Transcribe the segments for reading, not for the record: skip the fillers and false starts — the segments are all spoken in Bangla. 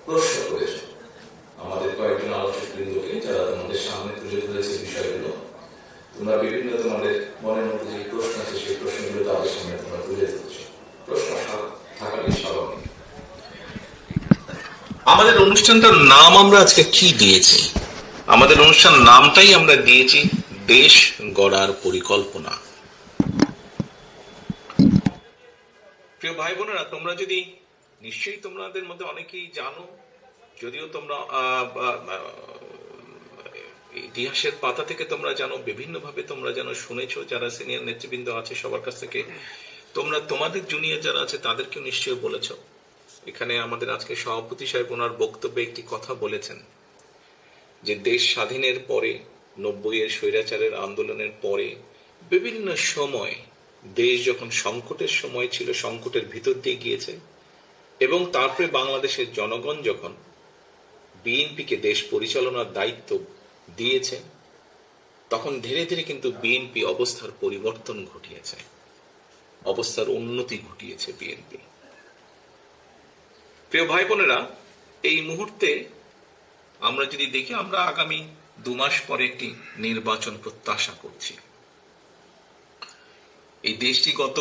প্রশ্ন করেছ আমাদের কয়েকজন আলোচক বৃন্দকে, যারা তোমাদের সামনে তুলে ধরেছে বিষয়গুলো। তোমরা বিভিন্ন তোমাদের মনের মধ্যে যে প্রশ্ন আছে সেই প্রশ্নগুলো তাদের সামনে তোমরা তুলে ধরেছ। প্রশ্ন থাকারই স্বাভাবিক। আমাদের অনুষ্ঠানটার নাম আমরা আজকে কি দিয়েছি? আমাদের অনুষ্ঠান নামটাই আমরা দিয়েছি দেশ গড়ার পরিকল্পনা। প্রিয় ভাই বোনেরা, তোমরা যদি নিশ্চয়ই তোমাদের মধ্যে অনেকেই জানো, যদিও তোমরা ইতিহাসের পাতা থেকে তোমরা জানো, বিভিন্ন ভাবে তোমরা জানো, শুনেছো, যারা সিনিয়র নেতৃবৃন্দ আছে সবার কাছ থেকে তোমরা তোমাদের জুনিয়র যারা আছে তাদেরকেও নিশ্চয়ই বলেছো। এখানে আমাদের আজকে সভাপতি সাহেব ওনার বক্তব্যে একটি কথা বলেছেন যে দেশ স্বাধীনের পরে, 90-এর স্বৈরাচারের আন্দোলনের পরে বিভিন্ন সময় দেশ যখন সংকটের সময় ছিল, সংকটের ভিতর দিয়ে গিয়েছে, এবং তারপরে বাংলাদেশের জনগণ যখন বিএনপিকে দেশ পরিচালনার দায়িত্ব দিয়েছে, তখন ধীরে ধীরে কিন্তু বিএনপি অবস্থার পরিবর্তন ঘটিয়েছে, অবস্থার উন্নতি ঘটিয়েছে বিএনপি। প্রিয় ভাই বোনেরা, এই মুহূর্তে আমরা যদি দেখি, আমরা আগামী 2 মাস পরে একটি নির্বাচন প্রত্যাশা করছি। এই দেশটি গত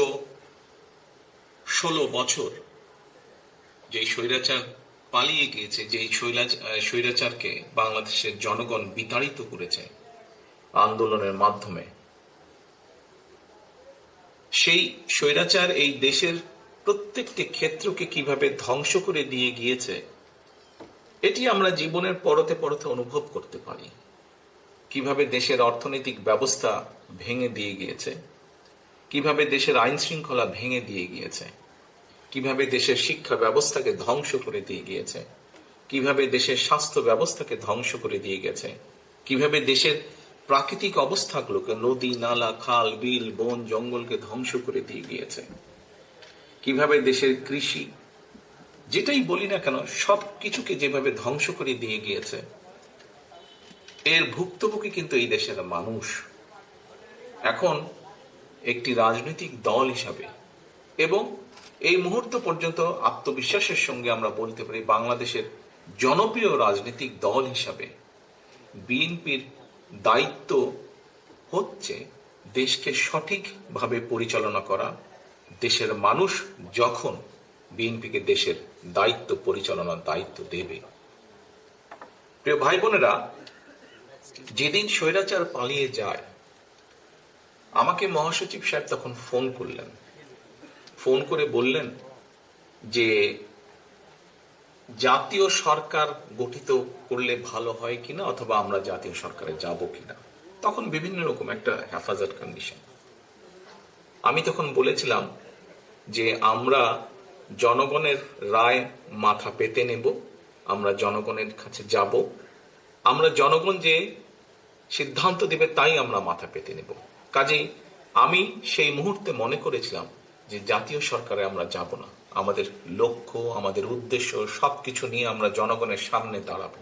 16 বছর যে স্বৈরাচার পালিয়ে গিয়েছে, যে স্বৈরাচারকে বাংলাদেশের জনগণ বিতাড়িত করেছে আন্দোলনের মাধ্যমে, সেই স্বৈরাচার এই দেশের প্রত্যেকটি ক্ষেত্রকে কিভাবে ধ্বংস করে দিয়ে গিয়েছে এটি আমরা জীবনের পরতে পরতে অনুভব করতে পারি। কিভাবে দেশের অর্থনৈতিক ব্যবস্থা ভেঙে দিয়ে গিয়েছে, কিভাবে দেশের আইন শৃঙ্খলা ভেঙে দিয়ে গিয়েছে, কিভাবে দেশের শিক্ষা ব্যবস্থাকে ধ্বংস করে দিয়ে গিয়েছে, কিভাবে দেশের স্বাস্থ্য ব্যবস্থাকে ধ্বংস করে দিয়ে গেছে, কিভাবে দেশের প্রাকৃতিক অবস্থাগুলোকে, নদী নালা খাল বিল বন জঙ্গলকে ধ্বংস করে দিয়ে গিয়েছে, কিভাবে দেশের কৃষি, যেটাই বলি না কেন, সব কিছুকে যেভাবে ধ্বংস করে দিয়ে গিয়েছে, এর ভুক্তভোগী কিন্তু এই দেশের মানুষ। এখন একটি রাজনৈতিক দল হিসাবে এবং এই মুহূর্ত পর্যন্ত আত্মবিশ্বাসের সঙ্গে আমরা বলতে পারি বাংলাদেশের জনপ্রিয় রাজনৈতিক দল হিসাবে বিএনপির দায়িত্ব হচ্ছে দেশকে সঠিকভাবে পরিচালনা করা। দেশের মানুষ যখন বিএনপিকে দেশের দায়িত্ব পরিচালনার দায়িত্ব দেবে, প্রিয় ভাই বোনেরা, যেদিন স্বৈরাচার পালিয়ে যায়, আমাকে মহাসচিব সাহেব তখন ফোন করলেন, ফোন করে বললেন যে জাতীয় সরকার গঠিত করলে ভালো হয় কিনা, অথবা আমরা জাতীয় সরকারে যাব কিনা। তখন বিভিন্ন রকম একটা হেফাজত কন্ডিশন। আমি তখন বলেছিলাম যে আমরা জনগণের রায় মাথা পেতে নেব, আমরা জনগণের কাছে যাব, আমরা জনগণ যে সিদ্ধান্ত দেবে তাই আমরা মাথা পেতে নেব। কাজেই আমি সেই মুহূর্তে মনে করেছিলাম যে জাতীয় সরকারে আমরা যাব না, আমাদের লক্ষ্য, আমাদের উদ্দেশ্য সবকিছু নিয়ে আমরা জনগণের সামনে দাঁড়াবো।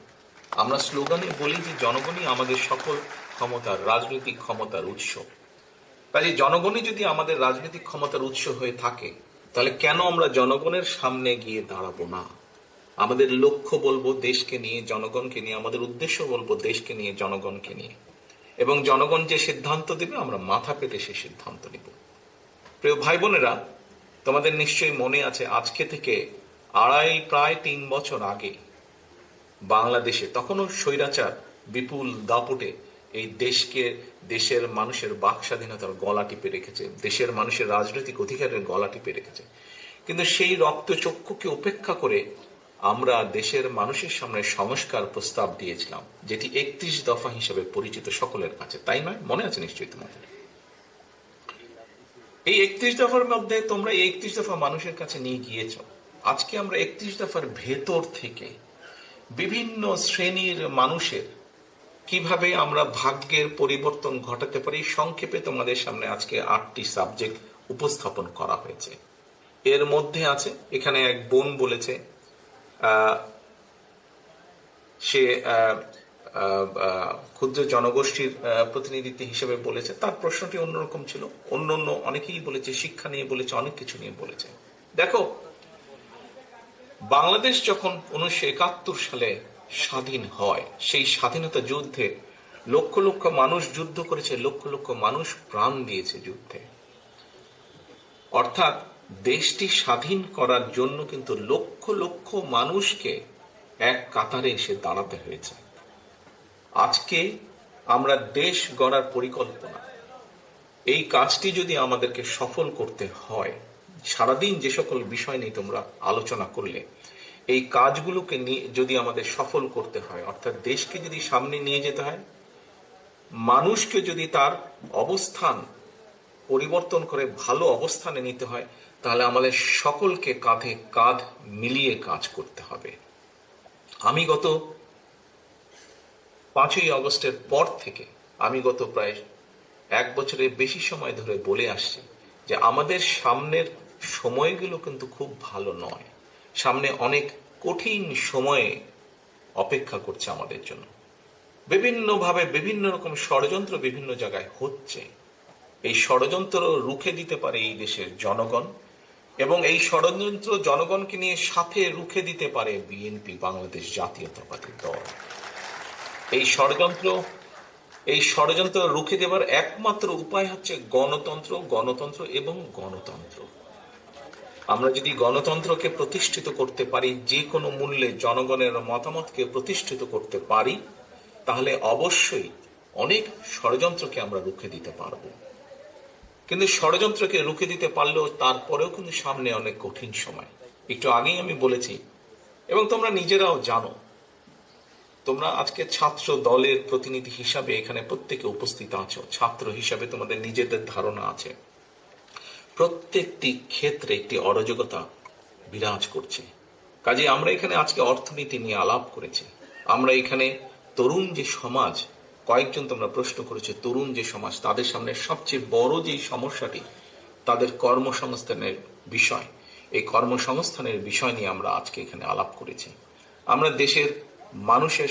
আমরা স্লোগানে বলি যে জনগণই আমাদের সকল ক্ষমতার, রাজনৈতিক ক্ষমতার উৎস। কাজে জনগণই যদি আমাদের রাজনৈতিক ক্ষমতার উৎস হয়ে থাকে, তাহলে কেন আমরা জনগণের সামনে গিয়ে দাঁড়াবো না? আমাদের লক্ষ্য বলবো দেশকে নিয়ে, জনগণকে নিয়ে, আমাদের উদ্দেশ্য বলবো দেশকে নিয়ে, জনগণকে নিয়ে, এবং জনগণ যে সিদ্ধান্ত দেবে আমরা মাথা পেতে সে সিদ্ধান্ত নিব। প্রিয় ভাই বোনেরা, তোমাদের নিশ্চয়ই মনে আছে, আজকে থেকে প্রায় 3 বছর আগে বাংলাদেশে তখনও স্বৈরাচার বিপুল দাপটে এই দেশকে, দেশের মানুষের বাক স্বাধীনতার গলা টিপে রেখেছে, দেশের মানুষের রাজনৈতিক অধিকারের গলা টিপে রেখেছে। কিন্তু সেই রক্তচক্ষুকে উপেক্ষা করে আমরা দেশের মানুষের সামনে সংস্কার প্রস্তাব দিয়েছিলাম, যেটি 31 দফা হিসেবে পরিচিত সকলের কাছে, তাই নয়? মনে আছে নিশ্চয়ই তোমাদের। এই 31 দফার মধ্যে তোমরা এই 31 দফা মানুষের কাছে নিয়ে গিয়েছ। আজকে আমরা 31 দফার ভেতর থেকে বিভিন্ন শ্রেণীর মানুষের কিভাবে আমরা ভাগ্যের পরিবর্তন ঘটাতে পারি, সংক্ষেপে তোমাদের সামনে আজকে 8টি সাবজেক্ট উপস্থাপন করা হয়েছে। এর মধ্যে আছে, এখানে এক বোন বলেছে, সে ক্ষুদ্র জনগোষ্ঠীর প্রতিনিধিত্ব হিসেবে বলেছে, তার প্রশ্নটি অন্যরকম ছিল। অন্য অনেকেই বলেছে, শিক্ষা নিয়ে বলেছে, অনেক কিছু নিয়ে বলেছে। দেখো, বাংলাদেশ যখন 1971 সালে স্বাধীন হয়, সেই স্বাধীনতা যুদ্ধে লক্ষ লক্ষ মানুষ যুদ্ধ করেছে, লক্ষ লক্ষ মানুষ প্রাণ দিয়েছে যুদ্ধে। অর্থাৎ দেশটি স্বাধীন করার জন্য কিন্তু লক্ষ লক্ষ মানুষকে এক কাতারে এসে দাঁড়াতে হয়েছে। আজকে আমরা দেশ গড়ার পরিকল্পনা, এই কাজটি যদি আমাদেরকে সফল করতে হয়, সারাদিন যে সকল বিষয় নিয়ে তোমরা আলোচনা করলে, এই কাজগুলোকে নিয়ে যদি আমাদের সফল করতে হয়, অর্থাৎ দেশকে যদি সামনে নিয়ে যেতে হয়, মানুষকে যদি তার অবস্থান পরিবর্তন করে ভালো অবস্থানে নিতে হয়, তাহলে আমাদের সকলকে কাঁধে কাঁধ মিলিয়ে কাজ করতে হবে। আমি গত 5ই আগস্টের পর থেকে আমি গত প্রায় 1 বছরের বেশি সময় ধরে বলে আসছি যে আমাদের সামনের সময়গুলো কিন্তু খুব ভালো নয়। সামনে অনেক কঠিন সময়ে অপেক্ষা করছে আমাদের জন্য। বিভিন্নভাবে বিভিন্ন রকম ষড়যন্ত্র বিভিন্ন জায়গায় হচ্ছে। এই ষড়যন্ত্র রুখে দিতে পারে এই দেশের জনগণ, এবং এই ষড়যন্ত্র জনগণকে নিয়ে সাথে রুখে দিতে পারে বিএনপি, বাংলাদেশ জাতীয়তাবাদী দল। এই ষড়যন্ত্র রুখে দেবার একমাত্র উপায় হচ্ছে গণতন্ত্র, গণতন্ত্র এবং গণতন্ত্র। আমরা যদি গণতন্ত্রকে প্রতিষ্ঠিত করতে পারি, যে কোনো মূল্যে জনগণের মতামতকে প্রতিষ্ঠিত করতে পারি, তাহলে অবশ্যই অনেক ষড়যন্ত্রকে আমরা রুখে দিতে পারবো। কিন্তু ষড়যন্ত্রকে রুখে দিতে পারলেও তারপরেও কিন্তু সামনে অনেক কঠিন সময়। একটু আগেই আমি বলেছি, এবং তোমরা নিজেরাও জানো, তোমরা আজকে ছাত্র দলের প্রতিনিধি হিসাবে এখানে প্রত্যেকে উপস্থিত আছো। ছাত্র হিসাবে তোমাদের নিজেদের ধারণা আছে, প্রত্যেকটি ক্ষেত্রে একটি অরাজকতা বিরাজ করছে। কাজে আমরা এখানে আজকে অর্থনীতি নিয়ে আলাপ করেছি। আমরা এখানে তরুণ যে সমাজ, কয়েকজন তোমরা প্রশ্ন করেছো, তরুণ যে সমাজ, তাদের সামনে সবচেয়ে বড় যে সমস্যাটি তাদের কর্মসংস্থানের বিষয়, এই কর্মসংস্থানের বিষয় নিয়ে আমরা আজকে এখানে আলাপ করেছি। আমরা দেশের মানুষের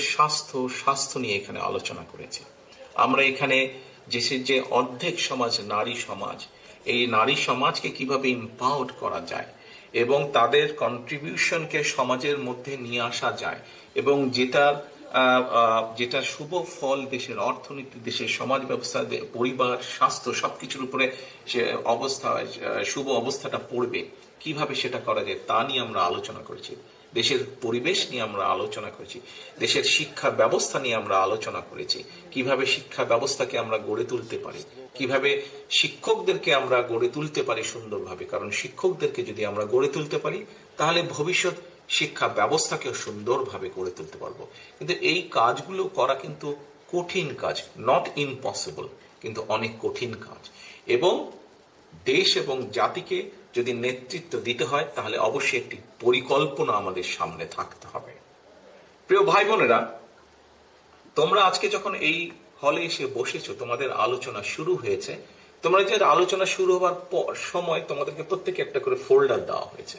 স্বাস্থ্য নিয়ে এখানে আলোচনা করেছি। আমরা এখানে দেশের যে অর্ধেক সমাজ নারী সমাজ, এই নারী সমাজকে কিভাবে ইম্পাওয়ার করা যায় এবং তাদের কন্ট্রিবিউশনকে সমাজের মধ্যে নিয়ে আসা যায়, এবং যেটা শুভ ফল দেশের অর্থনীতি, দেশের সমাজ ব্যবস্থা, পরিবার, স্বাস্থ্য সবকিছুর উপরে সে শুভ অবস্থাটা পড়বে, কিভাবে সেটা করা যায় তা নিয়ে আমরা আলোচনা করেছি। দেশের পরিবেশ নিয়ে আমরা আলোচনা করেছি, দেশের শিক্ষা ব্যবস্থা নিয়ে আমরা আলোচনা করেছি, কিভাবে শিক্ষা ব্যবস্থাকে আমরা গড়ে তুলতে পারি, কিভাবে শিক্ষকদেরকে আমরা গড়ে তুলতে পারি সুন্দরভাবে। কারণ শিক্ষকদেরকে যদি আমরা গড়ে তুলতে পারি, তাহলে ভবিষ্যৎ শিক্ষা ব্যবস্থাকেও সুন্দরভাবে গড়ে তুলতে পারবো। কিন্তু এই কাজগুলো করা কিন্তু কঠিন কাজ, নট ইম্পসিবল, কিন্তু অনেক কঠিন কাজ। এবং দেশ এবং জাতিকে যদি নেতৃত্ব দিতে হয়, তাহলে অবশ্যই একটি পরিকল্পনা আমাদের সামনে থাকতে হবে। প্রিয় ভাই বোনেরা, তোমরা আজকে যখন এই হলে এসে বসেছো, তোমাদের আলোচনা শুরু হয়েছে, তোমরা যে আলোচনা শুরু হওয়ার সময় তোমাদেরকে প্রত্যেকে একটা করে ফোল্ডার দেওয়া হয়েছে,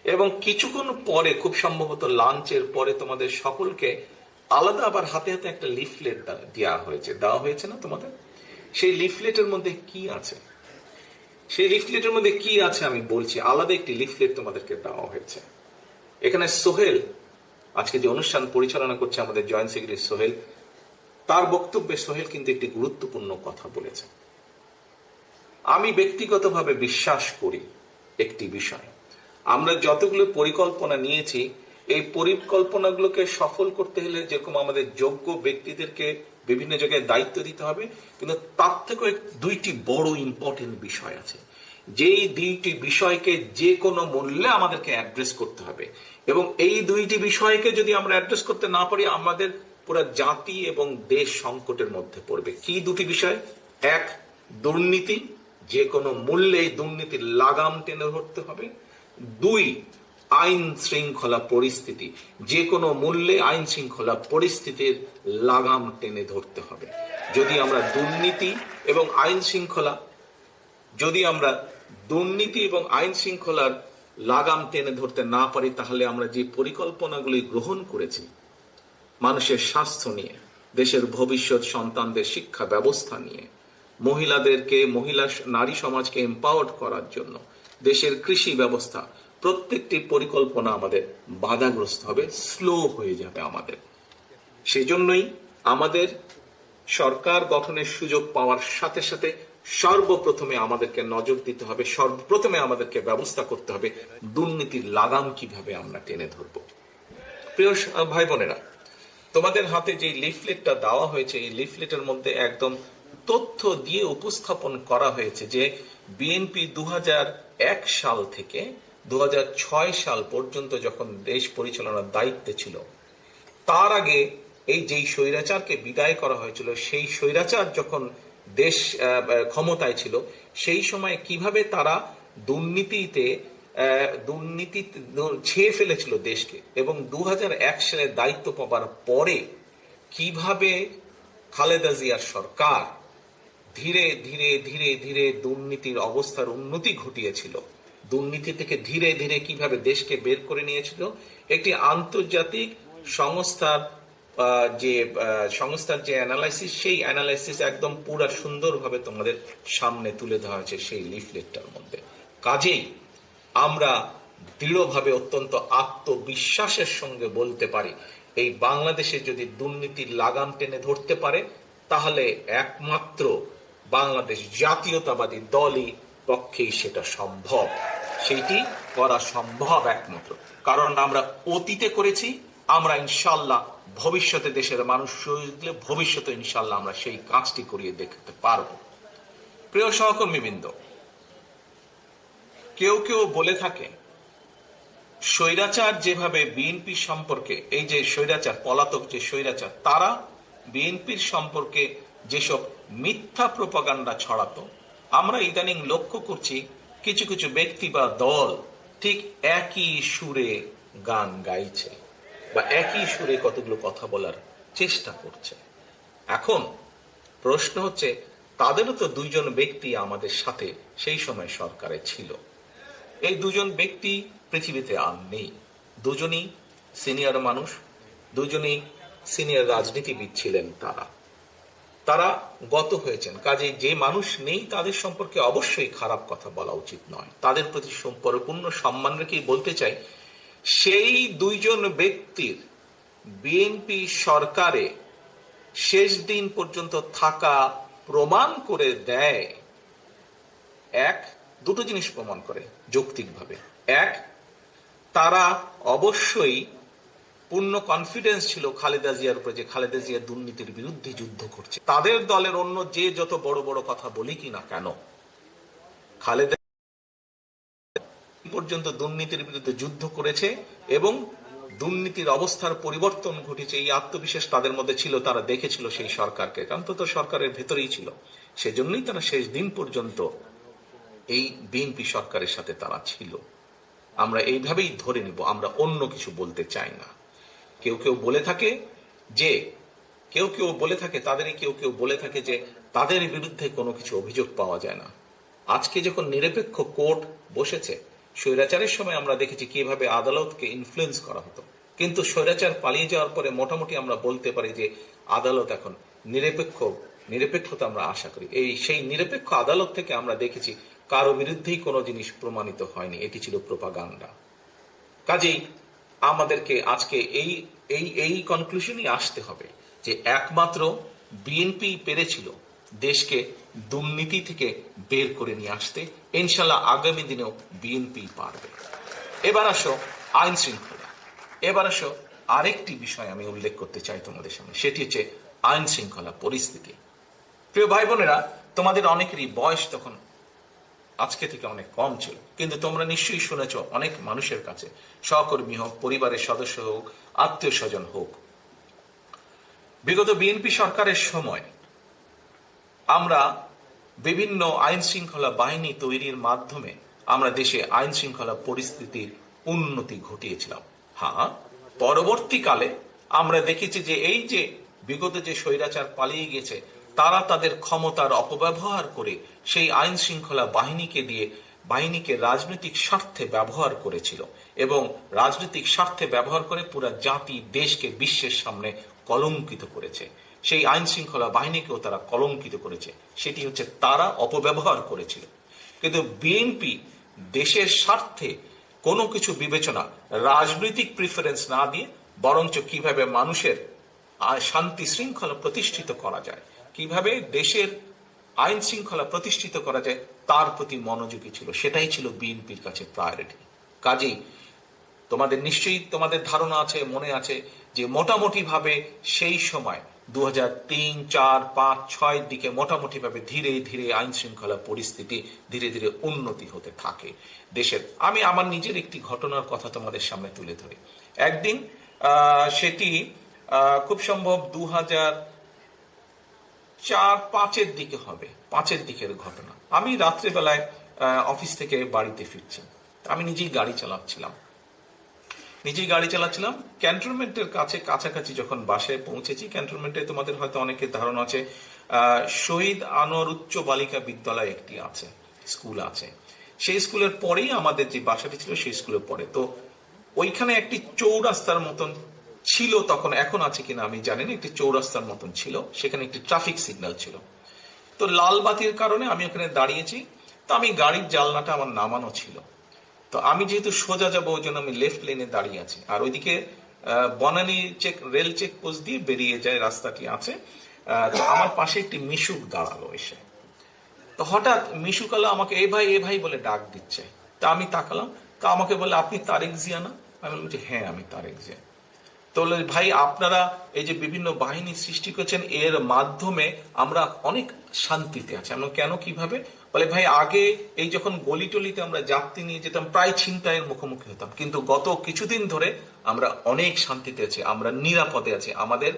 এবং কিছুক্ষণ পরে, খুব সম্ভবত লাঞ্চের পরে, তোমাদের সকলকে আলাদা আবার হাতে হাতে একটা লিফলেট দেওয়া হয়েছে না তোমাদের? সেই লিফলেটের মধ্যে কি আছে? সেই লিফলেটের মধ্যে কি আছে আমি বলছি। আলাদা একটি লিফলেট তোমাদেরকে দেওয়া হয়েছে। এখানে সোহেল, আজকে যে অনুষ্ঠান পরিচালনা করছে আমাদের জয়েন্ট সেক্রেটারি সোহেল, তার বক্তব্যে সোহেল কিন্তু একটি গুরুত্বপূর্ণ কথা বলেছে। আমি ব্যক্তিগতভাবে বিশ্বাস করি একটি বিষয়, আমরা যতগুলো পরিকল্পনা নিয়েছি, এই পরিকল্পনাগুলোকে সফল করতে হলে যেরকম আমাদের যোগ্য ব্যক্তিদেরকে বিভিন্ন জায়গায় দায়িত্ব দিতে হবে, কিন্তু তার থেকেও 2টি বড় ইম্পর্টেন্ট বিষয় আছে, যেই 2টি বিষয়কে যে কোনো মূল্যে আমাদেরকে অ্যাড্রেস করতে হবে। এবং এই 2টি বিষয়কে যদি আমরা অ্যাড্রেস করতে না পারি, আমাদের পুরো জাতি এবং দেশ সংকটের মধ্যে পড়বে। কি 2টি বিষয়? 1, দুর্নীতি, যে কোনো মূল্যে এই দুর্নীতির লাগাম টেনে ধরতে হবে। 2, আইন শৃঙ্খলা পরিস্থিতি, যে কোনো মূল্যে আইন শৃঙ্খলা পরিস্থিতির লাগাম টেনে ধরতে হবে। যদি আমরা দুর্নীতি এবং আইন শৃঙ্খলার লাগাম টেনে ধরতে না পারি, তাহলে আমরা যে পরিকল্পনাগুলি গ্রহণ করেছি মানুষের স্বাস্থ্য নিয়ে, দেশের ভবিষ্যৎ সন্তানদের শিক্ষা ব্যবস্থা নিয়ে, নারী সমাজকে এম্পাওয়ার্ড করার জন্য, দেশের কৃষি ব্যবস্থা, প্রত্যেকটি পরিকল্পনা আমাদের বাধাগ্রস্ত হবে, স্লো হয়ে যাবে আমাদের। সেজন্যই আমাদের সরকার গঠনের সুযোগ পাওয়ার সাথে সাথে সর্বপ্রথমে আমাদেরকে নজর দিতে হবে, সর্বপ্রথমে আমাদেরকে ব্যবস্থা করতে হবে দুর্নীতির লাগাম কিভাবে আমরা টেনে ধরব। প্রিয় ভাই বোনেরা, তোমাদের হাতে যে লিফলেটটা দেওয়া হয়েছে, এই লিফলেটের মধ্যে একদম তথ্য দিয়ে উপস্থাপন করা হয়েছে যে বিএনপি 2001 সাল থেকে 2006 সাল পর্যন্ত যখন দেশ পরিচালনার দায়িত্বে ছিল, তার আগে এই যেই স্বৈরাচারকে বিদায় করা হয়েছিল, সেই স্বৈরাচার যখন দেশ ক্ষমতায় ছিল, সেই সময় কিভাবে তারা দুর্নীতি ছেয়ে ফেলেছিল দেশকে, এবং 2001 সালে দায়িত্ব পাবার পরে কিভাবে খালেদা জিয়ার সরকার ধীরে ধীরে ধীরে ধীরে দুর্নীতির অবস্থার উন্নতি ঘটিয়েছিল, দুর্নীতি থেকে ধীরে ধীরে কিভাবে দেশকে বের করে নিয়েছিল। একটি আন্তর্জাতিক সংস্থার যে অ্যানালাইসিস, সেই অ্যানালাইসিস একদম পুরা সুন্দরভাবে তোমাদের সামনে তুলে ধরা হয়েছে সেই লিফলেটটার মধ্যে। কাজেই আমরা দৃঢ়ভাবে, অত্যন্ত আত্মবিশ্বাসের সঙ্গে বলতে পারি, এই বাংলাদেশে যদি দুর্নীতির লাগাম টেনে ধরতে পারে, তাহলে একমাত্র বাংলাদেশ জাতীয়তাবাদী দলই পক্ষেই সেটা সম্ভব। সেটি করা সম্ভব একমাত্র কারণ আমরা অতীতে করেছি, আমরা ইনশাল্লাহ ভবিষ্যতে দেশের মানুষ দিলে ভবিষ্যতে ইনশাল্লাহ আমরা সেই কাজটি করিয়ে দেখতে পারব। প্রিয় সহকর্মীবৃন্দ, কেউ কেউ বলে থাকে স্বৈরাচার যেভাবে বিএনপি সম্পর্কে, এই যে স্বৈরাচার, পলাতক যে স্বৈরাচার, তারা বিএনপির সম্পর্কে যেসব মিথ্যা প্রপাগান্ডা ছড়াতো, আমরা ইদানিং লক্ষ্য করছি কিছু কিছু ব্যক্তি বা দল ঠিক একই সুরে গান গাইছে বা একই সুরে কতগুলো কথা বলার চেষ্টা করছে। এখন প্রশ্ন হচ্ছে, তাদেরও তো দুইজন ব্যক্তি আমাদের সাথে সেই সময় সরকারে ছিল। এই দুজন ব্যক্তি পৃথিবীতে আর নেই। দুজনই সিনিয়র মানুষ, দুজনই সিনিয়র রাজনীতিবিদ ছিলেন। তারা গত হয়েছেন। কাজে যে মানুষ নেই তাদের সম্পর্কে অবশ্যই খারাপ কথা বলা উচিত নয়। তাদের প্রতি পরিপূর্ণ সম্মান রেখেই বলতে চাই, সেই দুইজন ব্যক্তির বিএনপি সরকারে শেষ দিন পর্যন্ত থাকা প্রমাণ করে দেয়, দুটো জিনিস প্রমাণ করে যৌক্তিকভাবে। এক, তারা অবশ্যই পূর্ণ কনফিডেন্স ছিল খালেদা জিয়ার উপরে যে খালেদা জিয়া দুর্নীতির বিরুদ্ধে যুদ্ধ করছে। তাদের দলের অন্য যে যত বড় বড় কথা বলি কিনা কেন, খালেদা পর্যন্ত দুর্নীতির বিরুদ্ধে যুদ্ধ করেছে এবং দুর্নীতির অবস্থার পরিবর্তন ঘটেছে, এই আত্মবিশ্বাস তাদের মধ্যে ছিল। তারা দেখেছিল সেই সরকারকে, কারণ তো সরকারের ভেতরেই ছিল। সেজন্যই তারা শেষ দিন পর্যন্ত এই বিএনপি সরকারের সাথে তারা ছিল। আমরা এইভাবেই ধরে নিব, আমরা অন্য কিছু বলতে চাই না। কেউ কেউ বলে থাকে যে তাদের বিরুদ্ধে কোনো কিছু অভিযোগ পাওয়া যায় না। আজকে যখন নিরপেক্ষ কোর্ট বসেছে, স্বৈরাচারের সময় আমরা দেখেছি কিভাবে আদালতকে ইনফ্লুয়েন্স করা হতো, কিন্তু স্বৈরাচার পালিয়ে যাওয়ার পরে মোটামুটি আমরা বলতে পারি যে আদালত এখন নিরপেক্ষতা আমরা আশা করি। সেই নিরপেক্ষ আদালত থেকে আমরা দেখেছি কারো বিরুদ্ধেই কোনো জিনিস প্রমাণিত হয়নি, এটি ছিল প্রোপাগান্ডা। কাজেই আমাদেরকে আজকে এই কনক্লুশনই আসতে হবে যে একমাত্র বিএনপি পেরেছিল দেশকে দুর্নীতি থেকে বের করে নিয়ে আসতে। ইনশাল্লাহ আগামী দিনেও বিএনপি পারবে। এবার আসো আইন শৃঙ্খলা। এবার আসো আরেকটি বিষয় আমি উল্লেখ করতে চাই তোমাদের সামনে, সেটি হচ্ছে আইন শৃঙ্খলা পরিস্থিতি। প্রিয় ভাই বোনেরা, তোমাদের অনেকেরই বয়স তখন আজকে থেকে অনেক কম ছিল, কিন্তু তোমরা নিশ্চয়ই শুনেছ অনেক মানুষের কাছে, সহকর্মী হোক, পরিবারের সদস্য হোক, আত্মীয় স্বজন হোক, বিগত বিএনপি সরকারের সময় আমরা বিভিন্ন আইন শৃঙ্খলা বাহিনী তৈরির মাধ্যমে আমরা দেশে আইন শৃঙ্খলা পরিস্থিতির উন্নতি ঘটিয়েছিলাম। হ্যাঁ, পরবর্তীকালে আমরা দেখেছি যে এই যে বিগত যে স্বৈরাচার পালিয়ে গেছে, তারা তাদের ক্ষমতার অপব্যবহার করে সেই আইন শৃঙ্খলা বাহিনীকে রাজনৈতিক স্বার্থে ব্যবহার করেছিল এবং রাজনৈতিক স্বার্থে ব্যবহার করে পুরো জাতি দেশকে বিশ্বের সামনে কলঙ্কিত করেছে। সেই আইন শৃঙ্খলা বাহিনীকেও তারা কলঙ্কিত করেছে, সেটি হচ্ছে তারা অপব্যবহার করেছিল। কিন্তু বিএনপি দেশের স্বার্থে কোনো কিছু বিবেচনা, রাজনৈতিক প্রিফারেন্স না দিয়ে বরঞ্চ কিভাবে মানুষের শান্তি শৃঙ্খলা প্রতিষ্ঠিত করা যায়, কিভাবে দেশের আইন শৃঙ্খলা প্রতিষ্ঠিত করা যায় তার প্রতি মনোযোগী ছিল। সেটাই ছিল বিএনপির কাছে প্রায়োরিটি। কাজেই তোমাদের নিশ্চয়ই তোমাদের ধারণা আছে, মনে আছে যে মোটামুটি ভাবে সেই সময় 2003, 4, 5, 6 দিকে মোটামুটি ভাবে ধীরে ধীরে আইন শৃঙ্খলা পরিস্থিতি ধীরে ধীরে উন্নতি হতে থাকে দেশের। আমি আমার নিজের একটি ঘটনার কথা তোমাদের সামনে তুলে ধরি। একদিন সেটি খুব সম্ভব 2004-5 দিকে হবে, 5 দিকের ঘটনা। আমি রাত্রেবেলায় অফিস থেকে বাড়িতে ফিরছি। আমি নিজেই গাড়ি চালাচ্ছিলাম। ক্যান্টনমেন্টের কাছাকাছি যখন বাসায় পৌঁছেছি, ক্যান্টনমেন্টে তোমাদের হয়তো অনেকের ধারণা আছে শহীদ আনোয়ার উচ্চ বালিকা বিদ্যালয় একটি আছে, স্কুল আছে। সেই স্কুলের পরেই আমাদের যে বাসাটি ছিল সেই স্কুলের পরে। তো ওইখানে একটি চৌরাস্তার মতন ছিল তখন, এখন আছে কিনা আমি জানি না, একটি চৌরাস্তার মতন ছিল, সেখানে একটি ট্রাফিক সিগন্যাল ছিল। তো লাল বাতির কারণে আমি ওখানে দাঁড়িয়েছি। তো আমি গাড়ির জানলাটা আমার নামানো ছিল। তো আমি যেহেতু সোজা যাবো ওই জন্য আমি লেফট লেনে দাঁড়িয়ে আছি, আর ওইদিকে বনানী রেল চেক পোস্ট দিয়ে বেরিয়ে যায় রাস্তাটি আছে। তো আমার পাশে একটি মিশুক দাঁড়ালো এসে। তো হঠাৎ মিশুক আলো আমাকে এ ভাই বলে ডাক দিচ্ছে। তা আমি তাকালাম, তা আমাকে বলে আপনি তারেক জিয়া না? আমি বললাম যে হ্যাঁ আমি তারেক জিয়া। তো ভাই আপনারা এই যে বিভিন্ন বাহিনী সৃষ্টি করছেন এর মাধ্যমে আমরা অনেক শান্তিতে আছি। আমরা কেন, কিভাবে? বলে ভাই আগে এই যখন গলি টলিতে আমরা যাত্রী নিয়ে যেতাম প্রায় ছিনতাইয়ের মুখোমুখি হতাম, কিন্তু গত কিছুদিন ধরে আমরা অনেক শান্তিতে আছি, আমরা নিরাপদে আছি, আমাদের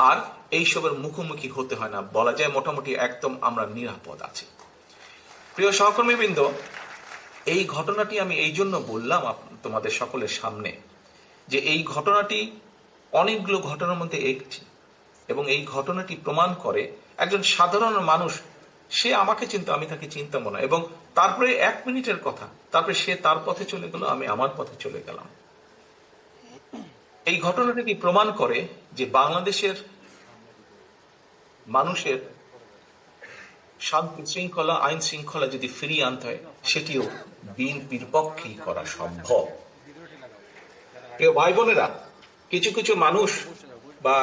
আর এইসবের মুখোমুখি হতে হয় না, বলা যায় মোটামুটি একদম আমরা নিরাপদ আছি। প্রিয় সহকর্মীবৃন্দ, এই ঘটনাটি আমি এই জন্য বললাম তোমাদের সকলের সামনে যে এই ঘটনাটি অনেকগুলো ঘটনার মধ্যে একটি, এবং এই ঘটনাটি প্রমাণ করে একজন সাধারণ মানুষ, সে আমাকে চিনতো, আমি তাকে চিনতাম না, এবং তারপরে 1 মিনিটের কথা, তারপরে সে তার পথে চলে গেল, আমি আমার পথে চলে গেলাম। এই ঘটনাটি প্রমাণ করে যে বাংলাদেশের মানুষের শান্তি শৃঙ্খলা, আইন শৃঙ্খলা যদি ফিরিয়ে আনতে হয় সেটিও বিএনপির পক্ষেই করা সম্ভব। প্রিয় ভাই বোনেরা, কিছু কিছু মানুষ বা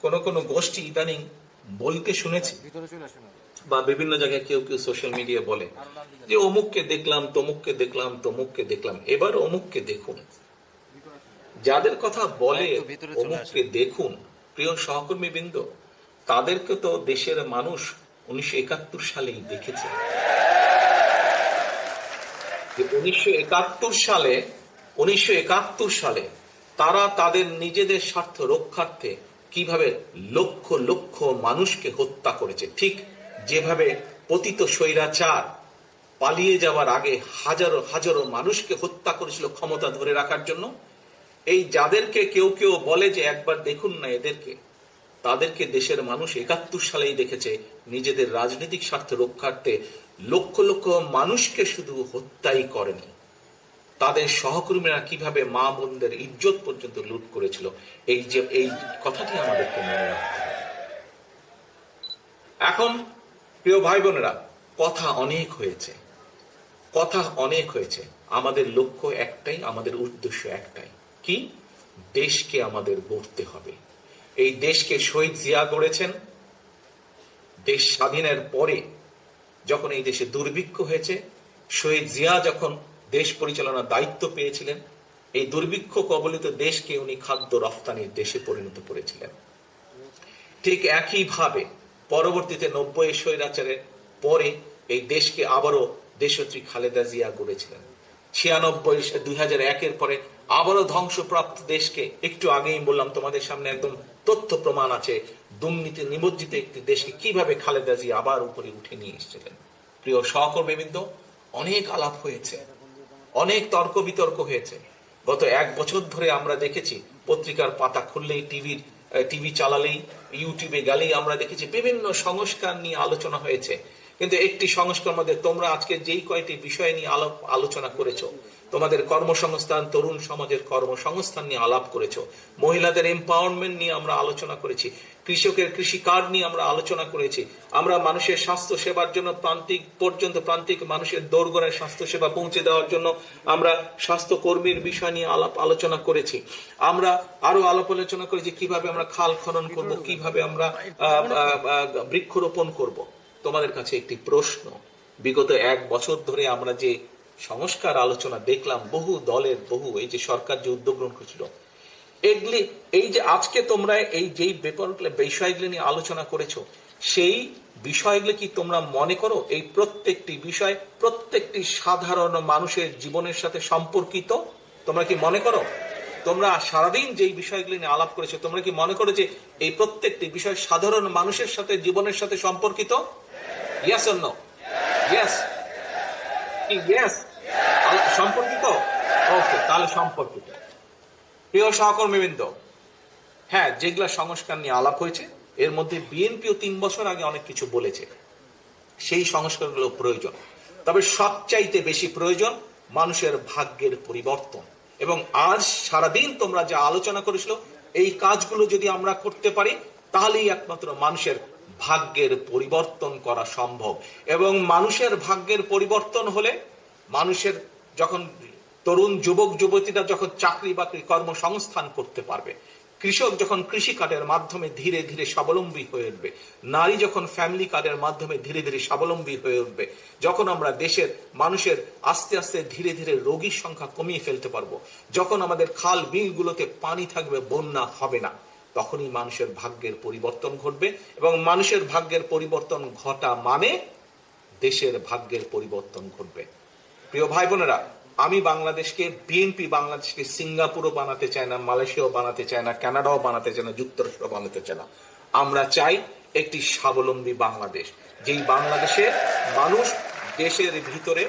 কোন গোষ্ঠী ইদানিং বলতে শুনেছি, বা বিভিন্ন জায়গায় কেউ কেউ সোশ্যাল মিডিয়া বলে যে অমুককে দেখলাম, তমুককে দেখলাম, তমুককে দেখলাম। এবার অমুককে দেখুন, যাদের কথা বলে অমুককে দেখুন, প্রিয় সহকর্মী বৃন্দ, তাদেরকে তো দেশের মানুষ 1971 সালেই দেখেছে। 1971 সালে তারা তাদের নিজেদের স্বার্থ রক্ষার্থে কিভাবে লক্ষ লক্ষ মানুষকে হত্যা করেছে, ঠিক যেভাবে পতিত স্বৈরাচার পালিয়ে যাওয়ার আগে হাজারো হাজারো মানুষকে হত্যা করেছিল ক্ষমতা ধরে রাখার জন্য। এই যাদেরকে কেউ কেউ বলে যে একবার দেখুন না এদেরকে, তাদেরকে দেশের মানুষ 71 সালেই দেখেছে নিজেদের রাজনৈতিক স্বার্থ রক্ষার্থে লক্ষ লক্ষ মানুষকে শুধু হত্যাই করেনি, তাদের সহকর্মীরা কিভাবে মা বোনদের ইজ্জত পর্যন্ত লুট করেছিল। এই কথাটি আমাদেরকে মনে রাখতে হবে। এখন প্রিয় ভাই বোনেরা, কথা অনেক হয়েছে, আমাদের লক্ষ্য একটাই, আমাদের উদ্দেশ্য একটাই, কি? দেশকে আমাদের গড়তে হবে। এই দেশকে শহীদ জিয়া গড়েছেন। দেশ স্বাধীনের পরে যখন এই দেশে দুর্ভিক্ষ হয়েছে, শহীদ জিয়া যখন দেশ পরিচালনার দায়িত্ব পেয়েছিলেন, এই দুর্ভিক্ষ কবলিত দেশকে উনি খাদ্য রফতানির দেশে পরিণত করেছিলেন। ঠিক একইভাবে পরবর্তীতে 90 স্বৈরাচারের পরে এই দেশকে আবারও দেশত্রী খালেদা জিয়া গড়েছিলেন। 2001-এর পরে আবারও ধ্বংসপ্রাপ্ত দেশকে, একটু আগেই বললাম তোমাদের সামনে একদম তথ্য প্রমাণ আছে, দুর্নীতি নিমজ্জিত একটি দেশকে কিভাবে খালেদা জিয়া আবার উপরে উঠে নিয়ে এসেছিলেন। প্রিয় সহকর্মীবৃন্দ, অনেক আলাপ হয়েছে, অনেক তর্ক বিতর্ক হয়েছে। গত 1 বছর ধরে আমরা দেখেছি, পত্রিকার পাতা খুললেই, টিভি চালালেই, ইউটিউবে গেলেই আমরা দেখেছি বিভিন্ন সংস্কার নিয়ে আলোচনা হয়েছে। কিন্তু একটি সংস্কার মধ্যে তোমরা আজকে যেই কয়টি বিষয় নিয়ে আলোচনা করেছো, তোমাদের কর্মসংস্থান, তরুণ সমাজের কর্মসংস্থান নিয়ে আলাপ করেছো, মহিলাদের এম্পাওয়ারমেন্ট নিয়ে আমরা আলোচনা করেছি, কৃষকের কৃষি কার্ড নিয়ে আমরা আলোচনা করেছি, আমরা মানুষের স্বাস্থ্য সেবার জন্য প্রান্তিক মানুষের দোরগোড়ায় স্বাস্থ্য সেবা পৌঁছে দেওয়ার জন্য আমরা স্বাস্থ্য কর্মীর বিষয় নিয়ে আলোচনা করেছি, আমরা আরো আলোচনা করেছি কিভাবে আমরা খাল খনন করব, কিভাবে আমরা বৃক্ষরোপণ করব। তোমাদের কাছে একটি প্রশ্ন, বিগত 1 বছর ধরে আমরা যে সংস্কার আলোচনা দেখলাম, বহু দলের এই যে সরকার যে উদ্যোগ গ্রহণ করেছিল, এগুলি এই যে আজকে তোমরা এই যেই বিষয়গুলি নিয়ে আলোচনা করেছো, সেই বিষয়গুলি কি তোমরা মনে করো এই প্রত্যেকটি বিষয় প্রত্যেকটি সাধারণ মানুষের জীবনের সাথে সম্পর্কিত? তোমরা কি মনে করো? তোমরা সারাদিন যেই বিষয়গুলি নিয়ে আলাপ করেছো, তোমরা কি মনে করো যে এই প্রত্যেকটি বিষয় সাধারণ মানুষের সাথে, জীবনের সাথে সম্পর্কিত? Yes or no? Yes, yes, সম্পর্কিত। ওকে, তাহলে সম্পর্কিত। প্রিয় সহকর্মীবৃন্দ, হ্যাঁ, যেগুলা সংস্কার নিয়ে আলাপ হয়েছে, এর মধ্যে বিএনপিও 3 বছর আগে অনেক কিছু বলেছে, সেই সংস্কারগুলো প্রয়োজন। তবে সবচাইতে বেশি প্রয়োজন মানুষের ভাগ্যের পরিবর্তন। এবং আজ সারাদিন তোমরা যা আলোচনা করেছিল, এই কাজগুলো যদি আমরা করতে পারি, তাহলেই একমাত্র মানুষের ভাগ্যের পরিবর্তন করা সম্ভব। এবং মানুষের ভাগ্যের পরিবর্তন হলে, মানুষের যখন তরুণ যুবক যুবতীরা যখন চাকরি বাকরি কর্মসংস্থান করতে পারবে, কৃষক যখন কৃষি কার্ডের মাধ্যমে ধীরে ধীরে স্বাবলম্বী হয়ে উঠবে, নারী যখন ফ্যামিলি কার্ডের মাধ্যমে ধীরে ধীরে স্বাবলম্বী হয়ে উঠবে, যখন আমরা দেশের মানুষের আস্তে আস্তে ধীরে ধীরে রোগীর সংখ্যা কমিয়ে ফেলতে পারবো, যখন আমাদের খাল বিলগুলোতে পানি থাকবে, বন্যা হবে না, তখনই মানুষের ভাগ্যের পরিবর্তন ঘটবে। এবং মানুষের ভাগ্যের পরিবর্তন ঘটা মানে দেশের ভাগ্যের পরিবর্তন ঘটবে। প্রিয় ভাই বোনেরা, আমি বিএনপি বাংলাদেশকে সিঙ্গাপুরও বানাতে চায় না, মালয়েশিয়াও বানাতে চায় না, কানাডাও বানাতে চায় না, যুক্তরাষ্ট্র বানাতে চায় না। আমরা চাই একটি স্বাবলম্বী বাংলাদেশ, যেই বাংলাদেশে মানুষ দেশের ভিতরে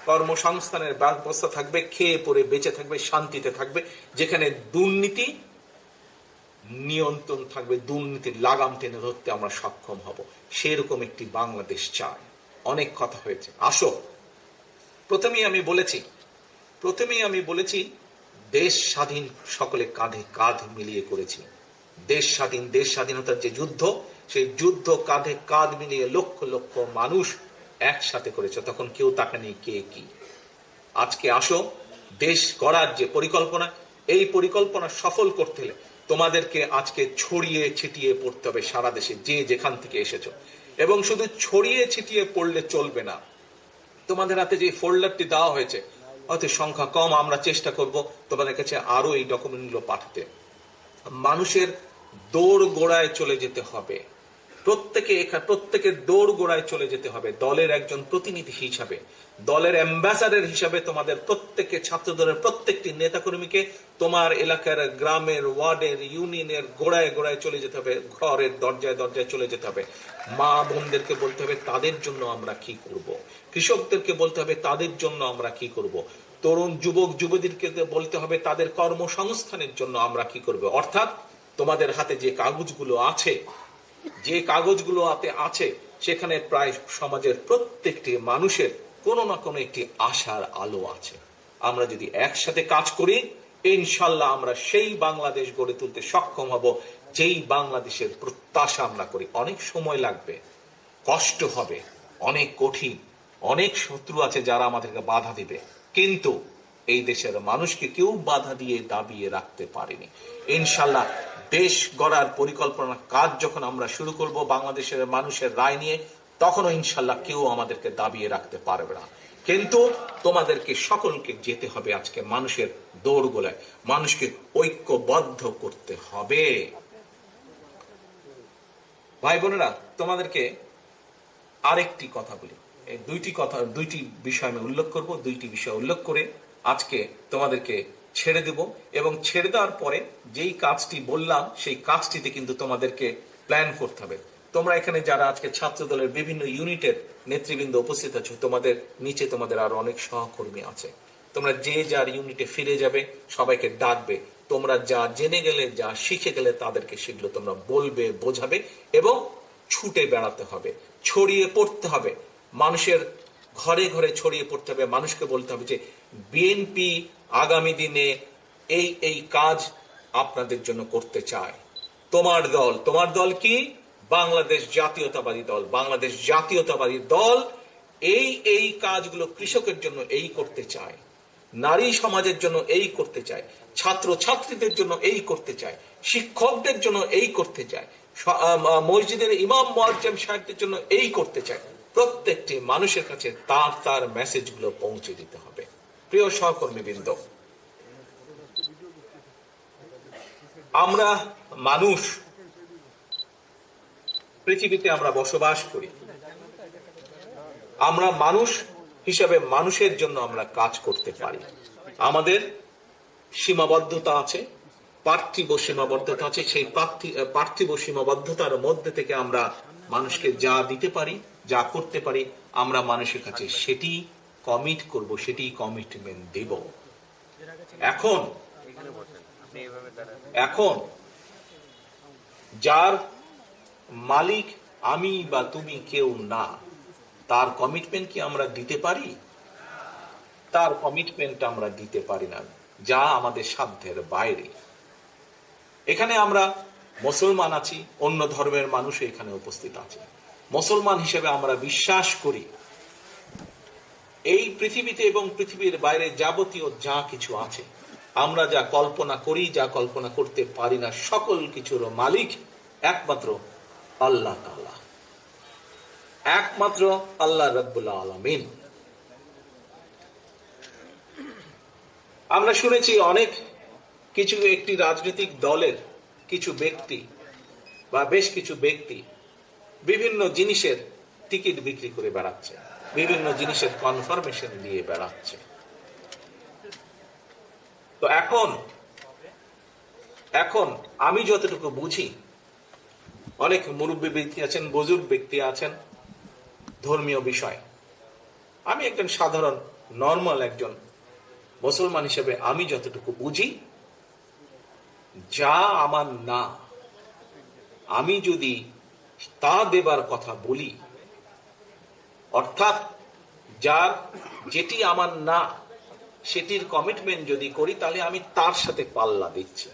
কর্মসংস্থানের ব্যবস্থা থাকবে, খেয়ে পরে বেঁচে থাকবে, শান্তিতে থাকবে, যেখানে দুর্নীতি নিয়ন্ত্রণ থাকবে, দুর্নীতির লাগাম টেনে ধরতে আমরা সক্ষম হব। সেরকম একটি বাংলাদেশ চাই। অনেক কথা হয়েছে, আসো। প্রথমেই আমি বলেছি দেশ স্বাধীন সকলে কাঁধে কাঁধ মিলিয়ে করেছি। দেশ স্বাধীনতার যে যুদ্ধ, সেই যুদ্ধ কাঁধে কাঁধ মিলিয়ে লক্ষ লক্ষ মানুষ একসাথে করেছে, তখন কেউ তাকায়নি কে কি। আজকে আসো, দেশ গড়ার যে পরিকল্পনা, এই পরিকল্পনা সফল করতে হলে তোমাদেরকে আজকে ছড়িয়ে ছিটিয়ে পড়তে হবে সারা দেশে, যে যেখান থেকে এসেছো। এবং শুধু ছড়িয়ে ছিটিয়ে পড়লে চলবে না। তোমাদের হাতে যে ফোল্ডারটি দেওয়া হয়েছে, হয়তো সংখ্যা কম, আমরা চেষ্টা করব তোমাদের কাছে আরো এই ডকুমেন্টগুলো পাঠাতে। মানুষের দৌড় গোড়ায় চলে যেতে হবে, প্রত্যেকের দৌড় গোড়ায় চলে যেতে হবে। দলের একজন প্রতিনিধি হিসাবে, দলের অ্যাম্বাসাডার হিসাবে তোমাদের প্রত্যেককে, ছাত্র দলের প্রত্যেকটি নেতাকর্মীকে তোমার এলাকার, গ্রামের, ওয়ার্ডের, ইউনিয়নের গোড়ায় গোড়ায় চলে যেতে হবে, ঘরের দরজায় দরজায় চলে যেতে হবে। মা বোনদেরকে বলতে হবে তাদের জন্য আমরা কি করব, কৃষকদেরকে বলতে হবে তাদের জন্য আমরা কি করব, তরুণ যুবক যুবতীদেরকে বলতে হবে তাদের কর্মসংস্থানের জন্য আমরা কি করব। অর্থাৎ তোমাদের হাতে যে কাগজগুলো আছে, সেখানে প্রায় সমাজের প্রত্যেকটি মানুষের কোনো না কোনো একটি আশার আলো আছে। আমরা যদি একসাথে কাজ করি, ইনশাল্লাহ আমরা সেই বাংলাদেশ গড়ে তুলতে সক্ষম হব, যেই বাংলাদেশের প্রত্যাশা আমরা করি। অনেক সময় লাগবে, কষ্ট হবে, অনেক কঠিন, অনেক শত্রু আছে যারা আমাদেরকে বাধা দিবে, কিন্তু এই দেশের মানুষকে কেউ বাধা দিয়ে দাবিয়ে রাখতে পারেনি। ইনশাল্লাহ দেশ গড়ার পরিকল্পনা কাজ যখন আমরা শুরু করব বাংলাদেশের মানুষের রায় নিয়ে, তখনও ইনশাল্লাহ কেউ আমাদেরকে দাবিয়ে রাখতে পারবে না। কিন্তু তোমাদেরকে সকলকে যেতে হবে আজকে মানুষের দৌড়গোলায়, মানুষকে ঐক্যবদ্ধ করতে হবে। ভাই বোনেরা, তোমাদেরকে আরেকটি কথা বলি, দুইটি বিষয় আমি উল্লেখ করব। দুইটি বিষয় উল্লেখ করে আজকে তোমাদেরকে ছেড়ে দেব। এবং ছেড়ে দেওয়ার পরে যেই কাজটি বললাম, সেই কাজটিতে কিন্তু তোমাদেরকে প্ল্যান করতে হবে। তোমরা এখানে যারা আজকে ছাত্র দলের বিভিন্ন ইউনিটের নেতৃবৃন্দ উপস্থিত আছো, তোমাদের নিচে তোমাদের আরো অনেক সহকর্মী আছে। তোমরা যে যার ইউনিটে ফিরে যাবে, সবাইকে ডাকবে। তোমরা যা জেনে গেলে, যা শিখে গেলে, তাদেরকে সেগুলো তোমরা বলবে, বোঝাবে এবং ছুটে বেড়াতে হবে, ছড়িয়ে পড়তে হবে। মানুষের ঘরে ঘরে ছড়িয়ে পড়তে হবে, মানুষকে বলতে হবে যে বিএনপি আগামী দিনে এই এই কাজ আপনাদের জন্য করতে চায়। তোমার দল কি? বাংলাদেশ জাতীয়তাবাদী দল। বাংলাদেশ জাতীয়তাবাদী দল এই এই কাজগুলো কৃষকের জন্য এই করতে চায়, নারী সমাজের জন্য এই করতে চায়, ছাত্র ছাত্রীদের জন্য এই করতে চায়, শিক্ষকদের জন্য এই করতে চায়, মসজিদের ইমাম মুয়াজ্জিম সাহেবদের জন্য এই করতে চায়। প্রত্যেকটি মানুষের কাছে তার তার মেসেজগুলো পৌঁছে দিতে হবে। প্রিয় সহকর্মীবৃন্দ, আমরা মানুষ, পৃথিবীতে আমরা বসবাস করি, আমরা মানুষ হিসাবে মানুষের জন্য আমরা কাজ করতে পারি। আমাদের সীমাবদ্ধতা আছে, পার্থিব সীমাবদ্ধতা আছে। সেই পার্থিব সীমাবদ্ধতার মধ্যে থেকে আমরা মানুষকে যা দিতে পারি, যা করতে পারি, আমরা মানুষের কাছে সেটি কমিট করব, সেটি কমিটমেন্ট দেব। এখন যার মালিক আমি বা তুমি কেউ না, তার কমিটমেন্ট কি আমরা দিতে পারি? তার কমিটমেন্ট আমরা দিতে পারি না, যা আমাদের সাধ্যের বাইরে। এখানে আমরা মুসলমান আছি, অন্য ধর্মের মানুষ এখানে উপস্থিত আছে। মুসলমান হিসেবে আমরা বিশ্বাস করি এই পৃথিবীতে এবং পৃথিবীর বাইরে যাবতীয় যা কিছু আছে, আমরা যা কল্পনা করি, যা কল্পনা করতে পারি না, সকল কিছুর মালিক একমাত্র আল্লাহ তাআলা, একমাত্র আল্লাহ রাব্বুল আলামিন। আমরা শুনেছি অনেক কিছু, একটি রাজনৈতিক দলের কিছু ব্যক্তি বা বেশ কিছু ব্যক্তি বিভিন্ন জিনিসের টিকিট বিক্রি করে বেড়াচ্ছে, বিভিন্ন জিনিসের কনফার্মেশন দিয়ে বেড়াচ্ছে। তো এখন আমি যতটুকু বুঝি, অনেক মুরব্বী ব্যক্তি আছেন, বুজুর্গ ব্যক্তি আছেন ধর্মীয় বিষয়। আমি একজন সাধারণ নর্মাল একজন মুসলমান হিসেবে আমি যতটুকু বুঝি, যা আমার না, আমি যদি তা দেবার কথা বলি, অর্থাৎ যার যেটি আমার না সেটির কমিটমেন্ট যদি করি, তাহলে আমি তার সাথে পাল্লা দিচ্ছি।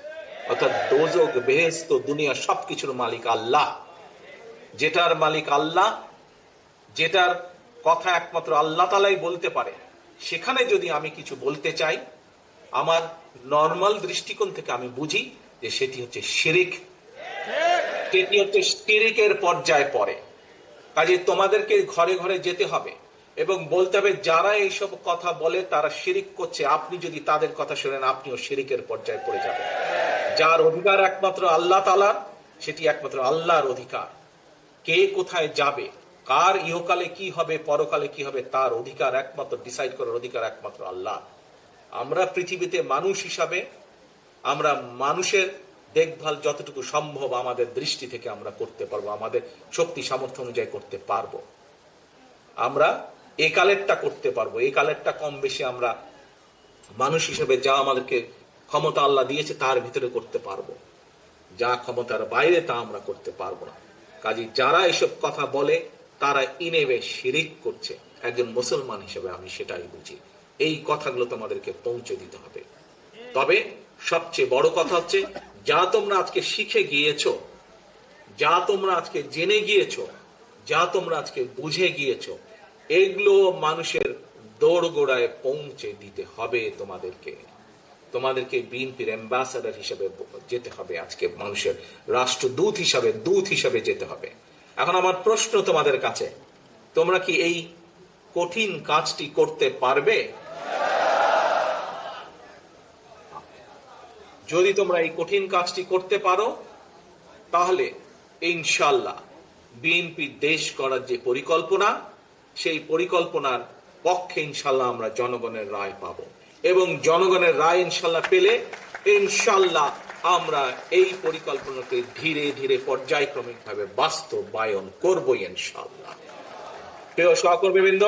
অর্থাৎ দোজখ, বেহেশত, দুনিয়া সবকিছুর মালিক আল্লাহ। যেটার মালিক আল্লাহ, যেটার কথা একমাত্র আল্লাহ তাআলাই বলতে পারে, সেখানে যদি আমি কিছু বলতে চাই, আমার নর্মাল দৃষ্টিকোণ থেকে আমি বুঝি যে সেটি হচ্ছে শিরিক, সেটি হচ্ছে শিরিকের পর্যায়ে পড়ে। কাজে তোমাদেরকে ঘরে ঘরে যেতে হবে এবং বলতে হবে যারা এইসব কথা বলে তারা শিরিক করছে, আপনি যদি তাদের কথা শোনেন আপনিও শিরিকের পর্যায়ে পড়ে যাবেন। যার অধিকার একমাত্র আল্লাহ তাআলার, সেটি একমাত্র আল্লাহর অধিকার। কে কোথায় যাবে, কার ইহকালে কি হবে, পরকালে কি হবে, তার অধিকার একমাত্র, ডিসাইড করার অধিকার একমাত্র আল্লাহ। আমরা পৃথিবীতে মানুষ হিসাবে আমরা মানুষের দেখভাল যতটুকু সম্ভব আমাদের দৃষ্টি থেকে আমরা করতে পারবো, আমাদের শক্তি সামর্থ্য অনুযায়ী করতে পারবো। আমরা এই কালেরটা করতে পারবো, এই কালেরটা কম বেশি আমরা মানুষ হিসেবে যা আমাদেরকে ক্ষমতা আল্লাহ দিয়েছে তার ভিতরে করতে পারবো। যা ক্ষমতার বাইরে তা আমরা করতে পারবো না। কাজে যারা এসব কথা বলে তারা ইনেবে শিরিক করছে। একজন মুসলমান হিসেবে আমি সেটাই বুঝি। এই কথাগুলো তোমাদেরকে পৌঁছে দিতে হবে। তবে সবচেয়ে বড় কথা হচ্ছে, যা তোমরা আজকে শিখে গিয়েছো, যা তোমরা আজকে জেনে গিয়েছো, যা তোমরা আজকে বুঝে গিয়েছো, এগুলো মানুষের দোরগোড়ায় পৌঁছে দিতে হবে। তোমাদেরকে বিএনপির অ্যাম্বাসাডার হিসেবে যেতে হবে, আজকে মানুষের রাষ্ট্রদূত হিসাবে, দূত হিসাবে যেতে হবে। এখন আমার প্রশ্ন তোমাদের কাছে, তোমরা কি এই কঠিন কাজটি করতে পারবে? যদি তোমরা এই কঠিন কাজটি করতে পারো, তাহলে ইনশাআল্লাহ বিএনপি দেশ গড়ার যে পরিকল্পনা, সেই পরিকল্পনার পক্ষে ইনশাআল্লাহ আমরা জনগণের রায় পাবো এবং জনগণের রায় ইনশাআল্লাহ পেলে ইনশাআল্লাহ আমরা এই পরিকল্পনাকে ধীরে ধীরে পর্যায়ক্রমিক ভাবে বাস্তবায়ন করবো ইনশাআল্লাহ। প্রিয় সহকর্মীবৃন্দ,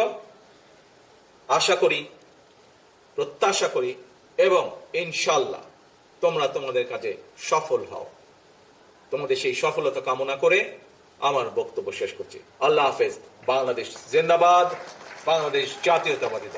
আশা করি, প্রত্যাশা করি এবং ইনশাআল্লাহ তোমরা তোমাদের কাজে সফল হও। তোমাদের সেই সফলতা কামনা করে আমার বক্তব্য শেষ করছি। আল্লাহ হাফেজ। বাংলাদেশ জিন্দাবাদ। বাংলাদেশ জাতীয়তাবাদী দল।